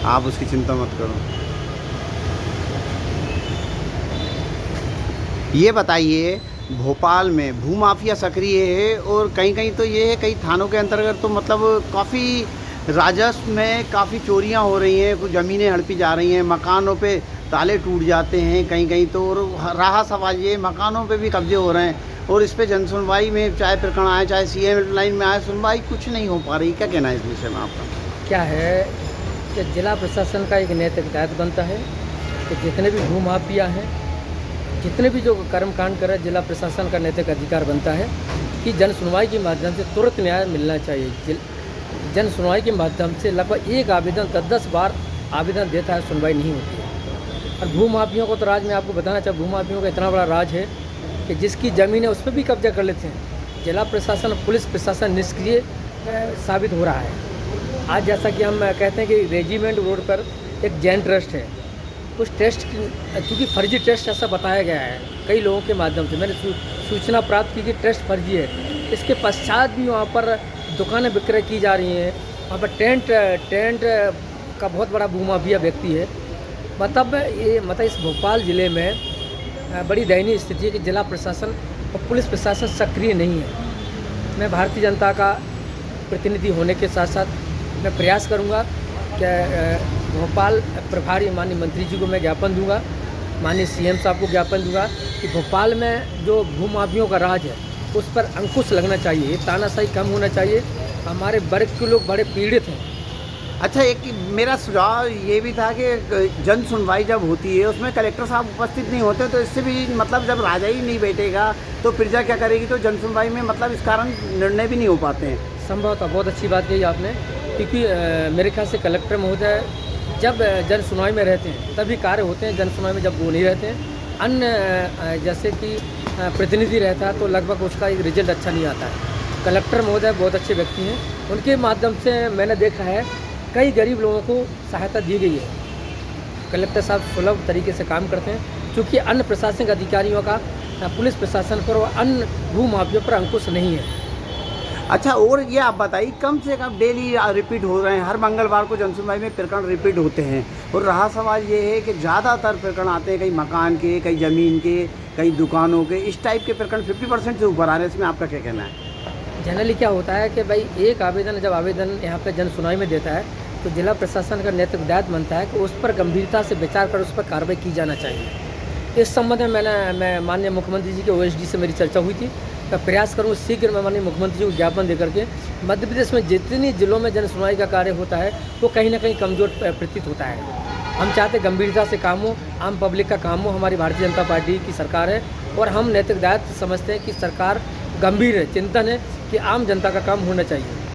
आप उसकी चिंता मत करो। ये बताइए, भोपाल में भूमाफिया सक्रिय है और कहीं-कहीं तो ये है, कई थानों के अंतर्गत तो मतलब काफ़ी राजस्व में काफ़ी चोरियां हो रही हैं, कुछ ज़मीनें हड़पी जा रही हैं, मकानों पे ताले टूट जाते हैं कहीं-कहीं तो। और रहा सवाल ये, मकानों पे भी कब्जे हो रहे हैं और इस पे जनसुनवाई में चाहे प्रकरण आए, चाहे सीएम हेल्पलाइन में आए, सुनवाई कुछ नहीं हो पा रही। क्या कहना है इस विषय में आपका? क्या है कि जिला प्रशासन का एक नैतिक दायित्व बनता है कि जितने भी भूमाफिया हैं, जितने भी जो कर्मकांड कर रहे हैं, जिला प्रशासन का नैतिक अधिकार बनता है कि जन सुनवाई के माध्यम से तुरंत न्याय मिलना चाहिए। जन सुनवाई के माध्यम से लगभग एक आवेदन 10-10 बार आवेदन देता है, सुनवाई नहीं होती है। और भूमाफियों को तो राज में आपको बताना चाहिए, भूमाफियों का इतना बड़ा राज है कि जिसकी ज़मीन है उस पर भी कब्जा कर लेते हैं। जिला प्रशासन, पुलिस प्रशासन निष्क्रिय साबित हो रहा है। आज जैसा कि हम कहते हैं कि रेजिमेंट रोड पर एक जैन ट्रस्ट है, उस टेस्ट चूँकि फर्जी टेस्ट ऐसा बताया गया है कई लोगों के माध्यम से, मैंने सूचना प्राप्त की कि टेस्ट फर्जी है। इसके पश्चात भी वहाँ पर दुकानें विक्रय की जा रही हैं, वहाँ पर टेंट का बहुत बड़ा भूमाफिया व्यक्ति है। मतलब इस भोपाल ज़िले में बड़ी दयनीय स्थिति है कि जिला प्रशासन और पुलिस प्रशासन सक्रिय नहीं है। मैं भारतीय जनता का प्रतिनिधि होने के साथ साथ मैं प्रयास करूँगा कि भोपाल प्रभारी माननीय मंत्री जी को मैं ज्ञापन दूंगा, माननीय सीएम साहब को ज्ञापन दूंगा कि भोपाल में जो भूमाफियों का राज है उस पर अंकुश लगना चाहिए, तानाशाही कम होना चाहिए। हमारे वर्ग के लोग बड़े पीड़ित हैं। अच्छा, एक मेरा सुझाव ये भी था कि जन सुनवाई जब होती है उसमें कलेक्टर साहब उपस्थित नहीं होते, तो इससे भी मतलब जब राजा ही नहीं बैठेगा तो प्रजा क्या करेगी, तो जन सुनवाई में मतलब इस कारण निर्णय भी नहीं हो पाते हैं। संभवतः बहुत अच्छी बात कही आपने, क्योंकि मेरे ख्याल से कलेक्टर महोदय जब जन सुनवाई में रहते हैं तभी कार्य होते हैं, जन सुनवाई में जब वो नहीं रहते हैं, अन्य जैसे कि प्रतिनिधि रहता है तो लगभग उसका एक रिजल्ट अच्छा नहीं आता है। कलेक्टर महोदय बहुत अच्छे व्यक्ति हैं, उनके माध्यम से मैंने देखा है कई गरीब लोगों को सहायता दी गई है। कलेक्टर साहब सुलभ तरीके से काम करते हैं, क्योंकि अन्य प्रशासनिक अधिकारियों का पुलिस प्रशासन पर और अन्य भूमाफियों पर अंकुश नहीं है। अच्छा, और ये आप बताइए, कम से कम डेली रिपीट हो रहे हैं, हर मंगलवार को जनसुनवाई में प्रकरण रिपीट होते हैं, और रहा सवाल ये है कि ज़्यादातर प्रकरण आते हैं कई मकान के, कई ज़मीन के, कई दुकानों के, इस टाइप के प्रकरण 50% से ऊपर आ रहे हैं। इसमें आपका क्या कहना है? जनरली क्या होता है कि भाई एक आवेदन जब आवेदन यहाँ पे जन सुनवाई में देता है तो जिला प्रशासन का नैतिक दायित्व बनता है कि उस पर गंभीरता से विचार कर उस पर कार्रवाई की जाना चाहिए। इस संबंध में मैं माननीय मुख्यमंत्री जी के ओएसडी से मेरी चर्चा हुई थी। मैं प्रयास करूँ शीघ्र मैं माननीय मुख्यमंत्री जी को ज्ञापन दे करके मध्य प्रदेश में जितनी जिलों में जन सुनवाई का कार्य होता है वो कहीं ना कहीं कमज़ोर प्रतीत होता है। हम चाहते गंभीरता से काम हो, आम पब्लिक का काम हो। हमारी भारतीय जनता पार्टी की सरकार है और हम नैतिक दायित्व समझते हैं कि सरकार गंभीर है, चिंतन है कि आम जनता का काम होना चाहिए।